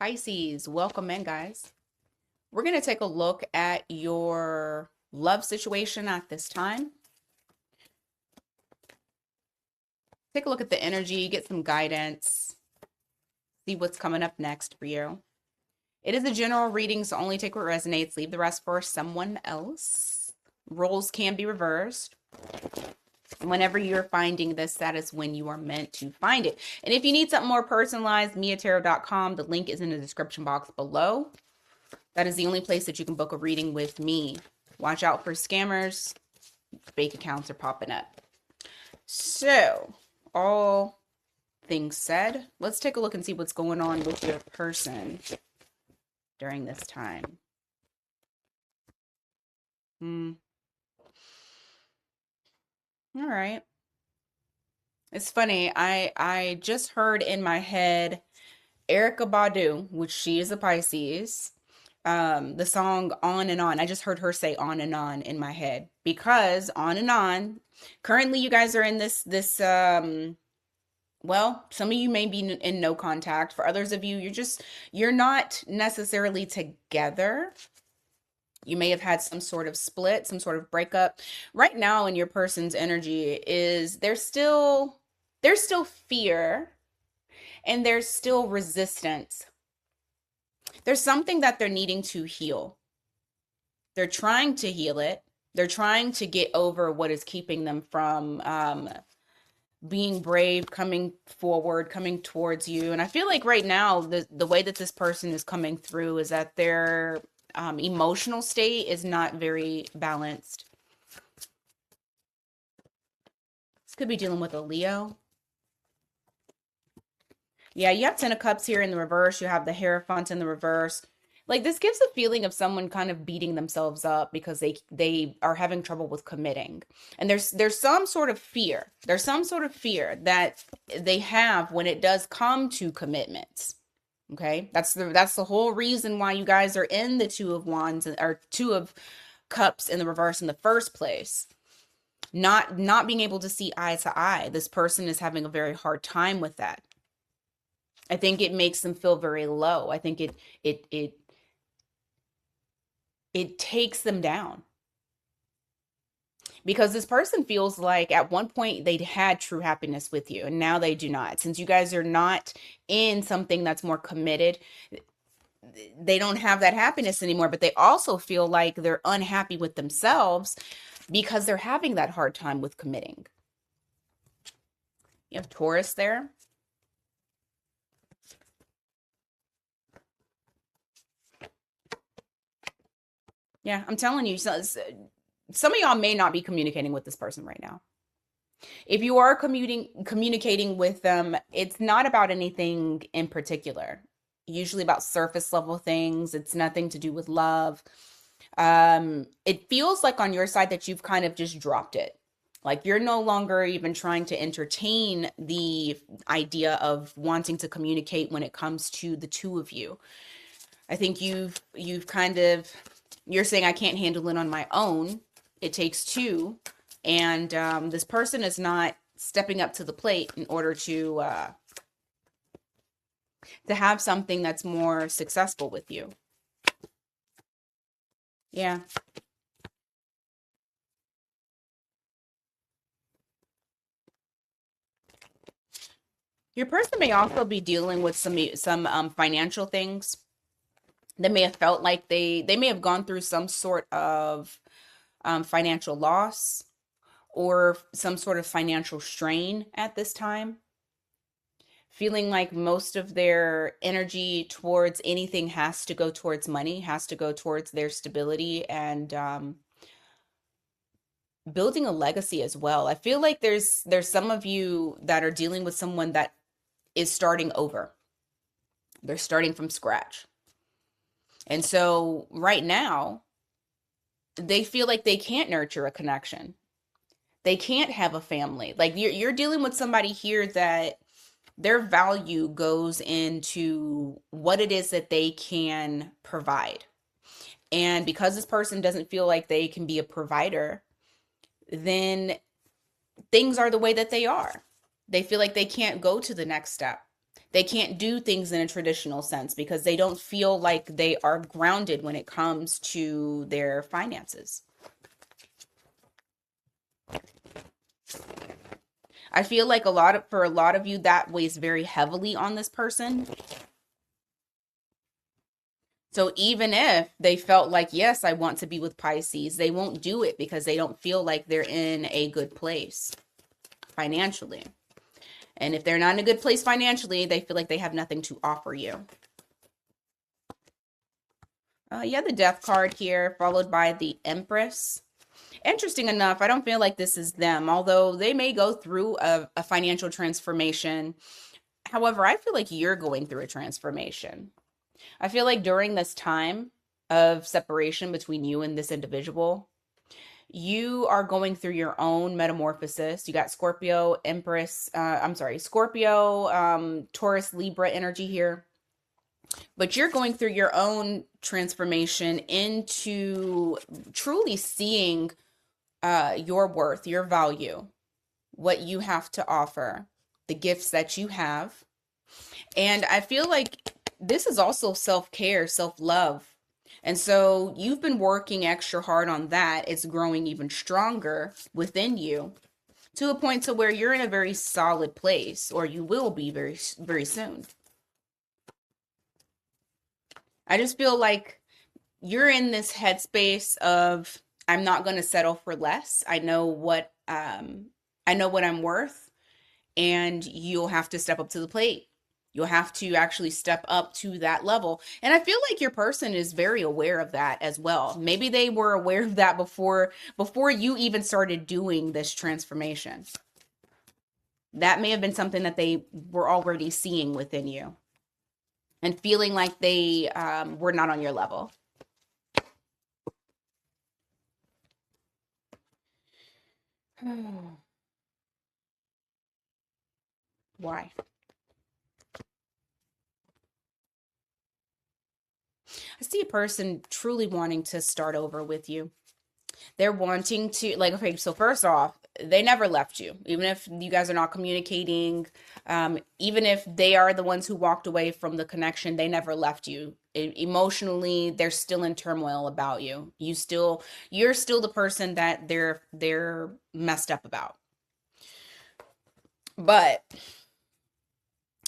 Pisces, welcome in, guys. We're going to take a look at your love situation at this time. Take a look at the energy, get some guidance, see what's coming up next for you. It is a general reading, so only take what resonates, leave the rest for someone else. Roles can be reversed. Whenever you're finding this, that is when you are meant to find it. And if you need something more personalized, miatarot.com. The link is in the description box below. That is the only place that you can book a reading with me. Watch out for scammers. Fake accounts are popping up. So, all things said, let's take a look and see what's going on with your person during this time. All right. It's funny. I just heard in my head Erykah Badu, which she is a Pisces. The song On and On. I just heard her say on and on in my head because on and on. Currently, you guys are in this well, some of you may be in no contact. For others of you, you're not necessarily together. You may have had some sort of split, some sort of breakup. Right now in your person's energy is there's still fear and there's still resistance. There's something that they're needing to heal. They're trying to heal it. They're trying to get over what is keeping them from being brave, coming forward, coming towards you. And I feel like right now, the way that this person is coming through is that their emotional state is not very balanced. This could be dealing with a Leo. Yeah, you have Ten of Cups here in the reverse. You have the Hierophant in the reverse. Like this gives a feeling of someone kind of beating themselves up because they are having trouble with committing. And there's some sort of fear. There's some sort of fear that they have when it does come to commitments. Okay? That's the whole reason why you guys are in the Two of Wands or Two of Cups in the reverse in the first place. Not being able to see eye to eye. This person is having a very hard time with that. I think it makes them feel very low. I think it takes them down because this person feels like at one point they had true happiness with you and now they do not. Since you guys are not in something that's more committed, they don't have that happiness anymore, but they also feel like they're unhappy with themselves because they're having that hard time with committing. You have Taurus there. Yeah, I'm telling you, some of y'all may not be communicating with this person right now. If you are communicating with them, it's not about anything in particular. Usually about surface level things. It's nothing to do with love. It feels like on your side that you've kind of just dropped it. Like you're no longer even trying to entertain the idea of wanting to communicate when it comes to the two of you. I think you've kind of, you're saying I can't handle it on my own. It takes two. And this person is not stepping up to the plate in order to have something that's more successful with you. Yeah. Your person may also be dealing with some financial things. They may have felt like they may have gone through some sort of financial loss or some sort of financial strain at this time. Feeling like most of their energy towards anything has to go towards money, has to go towards their stability and building a legacy as well. I feel like there's some of you that are dealing with someone that is starting over. They're starting from scratch. And so right now, they feel like they can't nurture a connection. They can't have a family. Like you're dealing with somebody here that their value goes into what it is that they can provide. And because this person doesn't feel like they can be a provider, then things are the way that they are. They feel like they can't go to the next step. They can't do things in a traditional sense because they don't feel like they are grounded when it comes to their finances. I feel like for a lot of you, that weighs very heavily on this person. So even if they felt like, yes, I want to be with Pisces, they won't do it because they don't feel like they're in a good place financially. And if they're not in a good place financially, they feel like they have nothing to offer you. Yeah, the Death card here, followed by the Empress. Interesting enough, I don't feel like this is them, although they may go through a financial transformation. However, I feel like you're going through a transformation. I feel like during this time of separation between you and this individual, you are going through your own metamorphosis. You got Scorpio, Empress, I'm sorry, Scorpio, Taurus, Libra energy here. But you're going through your own transformation into truly seeing your worth, your value, what you have to offer, the gifts that you have. And I feel like this is also self-care, self-love. And so you've been working extra hard on that. It's growing even stronger within you to a point to where you're in a very solid place, or you will be very, very soon. I just feel like you're in this headspace of, I'm not going to settle for less. I know what I'm worth, and you'll have to step up to the plate. You'll have to actually step up to that level. And I feel like your person is very aware of that as well. Maybe they were aware of that before you even started doing this transformation. That may have been something that they were already seeing within you and feeling like they were not on your level. Why? I see a person truly wanting to start over with you. They're wanting to, like, okay, so first off, they never left you. Even if you guys are not communicating, even if they are the ones who walked away from the connection, they never left you. Emotionally, they're still in turmoil about you. You're still the person that they're messed up about. But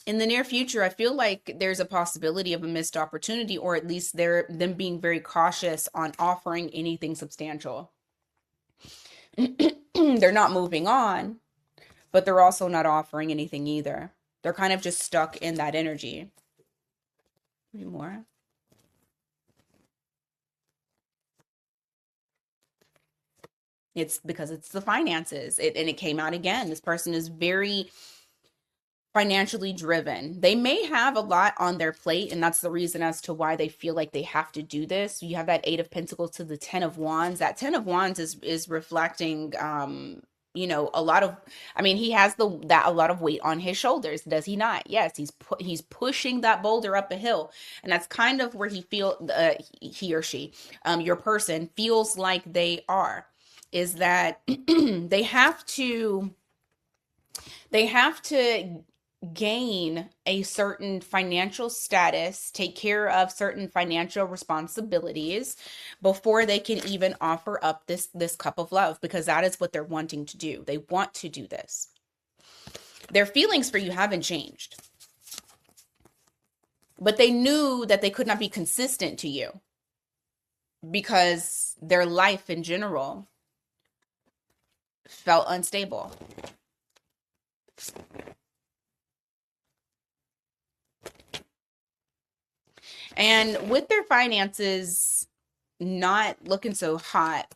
in the near future, I feel like there's a possibility of a missed opportunity, or at least them being very cautious on offering anything substantial. They're not moving on, but they're also not offering anything either. They're kind of just stuck in that energy. Maybe more. It's because it's the finances. And it came out again. This person is very financially driven. They may have a lot on their plate, and that's the reason as to why they feel like they have to do this. You have that 8 of Pentacles to the 10 of Wands. That 10 of Wands is reflecting a lot of, I mean, he has a lot of weight on his shoulders, does he not? Yes, he's pushing that boulder up a hill, and that's kind of where he or she, your person feels like they are, is that they have to gain a certain financial status, take care of certain financial responsibilities before they can even offer up this cup of love, because that is what they're wanting to do. They want to do this. Their feelings for you haven't changed, but they knew that they could not be consistent to you because their life in general felt unstable. And with their finances not looking so hot,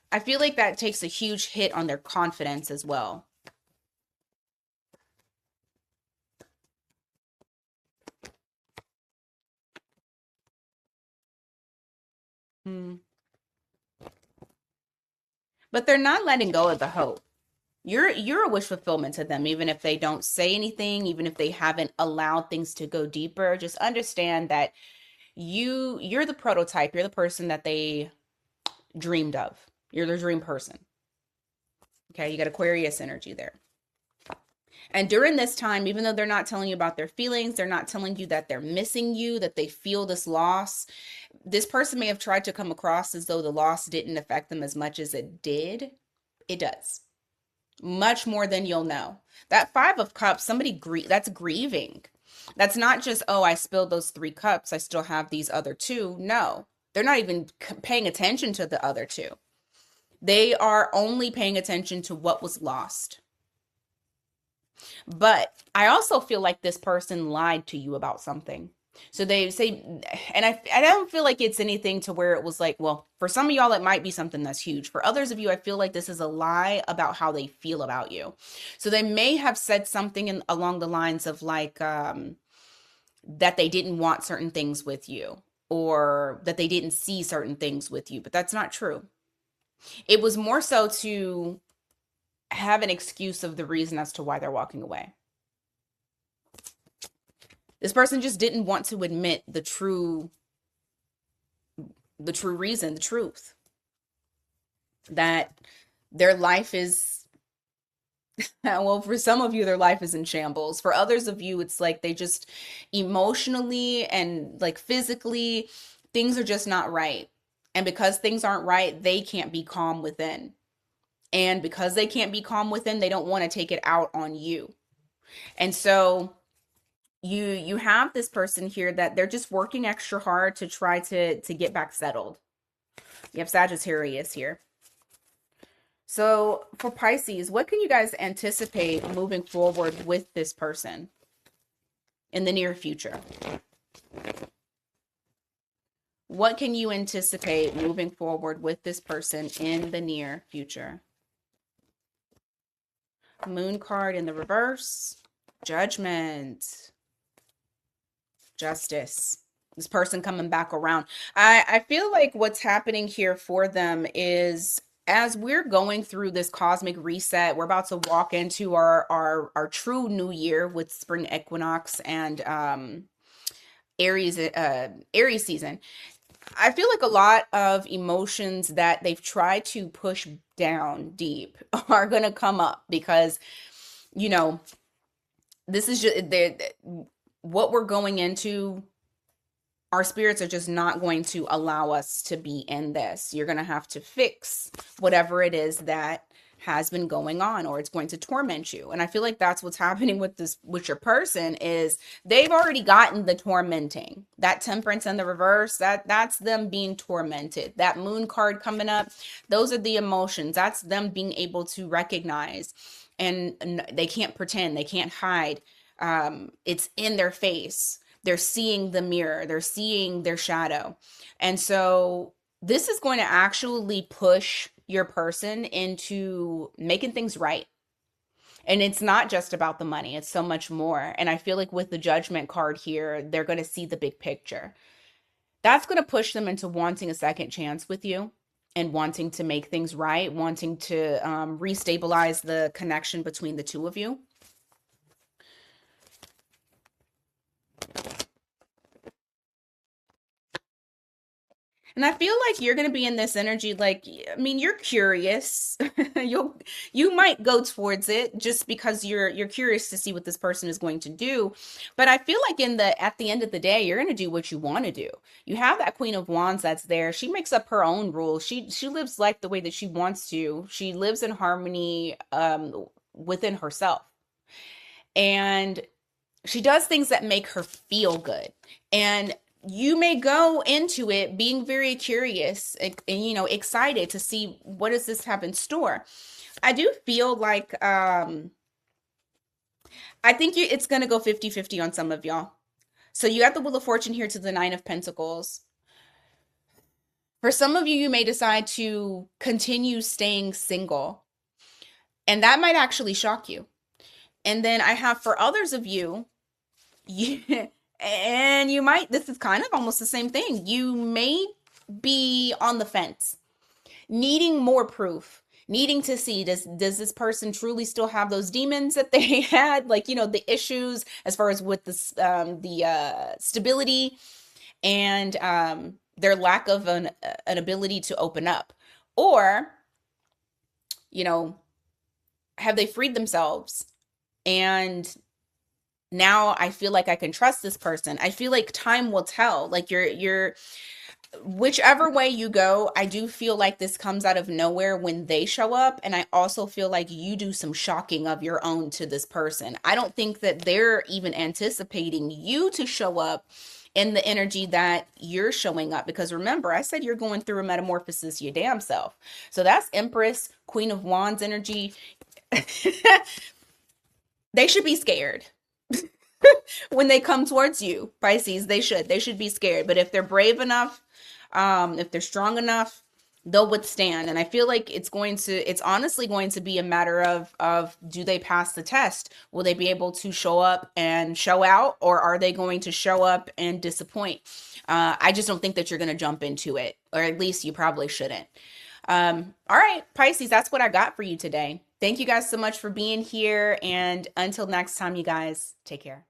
I feel like that takes a huge hit on their confidence as well. Hmm. But they're not letting go of the hope. You're a wish fulfillment to them, even if they don't say anything, even if they haven't allowed things to go deeper. Just understand that you're the prototype. You're the person that they dreamed of. You're their dream person. Okay, you got Aquarius energy there. And during this time, even though they're not telling you about their feelings, they're not telling you that they're missing you, that they feel this loss, this person may have tried to come across as though the loss didn't affect them as much as it did. It does. Much more than you'll know. That 5 of Cups, that's grieving. That's not just, oh, I spilled those 3 cups, I still have these other two. No, they're not even paying attention to the other two. They are only paying attention to what was lost. But I also feel like this person lied to you about something. So they say, and I don't feel like it's anything to where it was like, well, for some of y'all, it might be something that's huge. For others of you, I feel like this is a lie about how they feel about you. So they may have said something along the lines of like, that they didn't want certain things with you, or that they didn't see certain things with you, but that's not true. It was more so to have an excuse of the reason as to why they're walking away. This person just didn't want to admit the true reason, the truth, that their life is, well, for some of you, their life is in shambles. For others of you, it's like they just emotionally and like physically, things are just not right. And because things aren't right, they can't be calm within. And because they can't be calm within, they don't want to take it out on you. And so you have this person here that they're just working extra hard to try to get back settled. You have Sagittarius here. So for Pisces, what can you guys anticipate moving forward with this person in the near future? What can you anticipate moving forward with this person in the near future? Moon card in the reverse. Judgment. Justice. This person coming back around. I feel like what's happening here for them is, as we're going through this cosmic reset, we're about to walk into our true new year with spring equinox and Aries season. I feel like a lot of emotions that they've tried to push down deep are going to come up because, you know, this is just what we're going into. Our spirits are just not going to allow us to be in this. You're going to have to fix whatever it is that has been going on, or it's going to torment you. And I feel like that's what's happening with your person, is they've already gotten the tormenting. That Temperance in the reverse, that's them being tormented. That Moon card coming up, those are the emotions. That's them being able to recognize, and they can't pretend, they can't hide. It's in their face. They're seeing the mirror, they're seeing their shadow. And so this is going to actually push your person into making things right. And it's not just about the money, it's so much more. And I feel like with the Judgment card here, they're going to see the big picture. That's going to push them into wanting a second chance with you and wanting to make things right, wanting to restabilize the connection between the two of you. And I feel like you're going to be in this energy, like, I mean, you're curious. You might go towards it just because you're curious to see what this person is going to do. But I feel like at the end of the day, you're going to do what you want to do. You have that Queen of Wands that's there. She makes up her own rules. She lives life the way that she wants to. She lives in harmony within herself. And she does things that make her feel good. And you may go into it being very curious and excited to see what does this have in store. I do feel like I think it's going to go 50-50 on some of y'all. So you got the Wheel of Fortune here to the Nine of Pentacles. For some of you, you may decide to continue staying single, and that might actually shock you. And then I have, for others of you, and you might, this is kind of almost the same thing. You may be on the fence, needing more proof, needing to see, does this person truly still have those demons that they had? Like, the issues as far as with the stability and their lack of an ability to open up. Or, have they freed themselves And now I feel like I can trust this person. I feel like time will tell. Like you're whichever way you go, I do feel like this comes out of nowhere when they show up. And I also feel like you do some shocking of your own to this person. I don't think that they're even anticipating you to show up in the energy that you're showing up. Because remember, I said you're going through a metamorphosis your damn self. So that's Empress, Queen of Wands energy. They should be scared when they come towards you, Pisces. They should be scared. But if they're brave enough, if they're strong enough, they'll withstand. And I feel like it's honestly going to be a matter of do they pass the test? Will they be able to show up and show out, or are they going to show up and disappoint? I just don't think that you're going to jump into it, or at least you probably shouldn't. All right, Pisces, that's what I got for you today. Thank you guys so much for being here. And until next time, you guys, take care.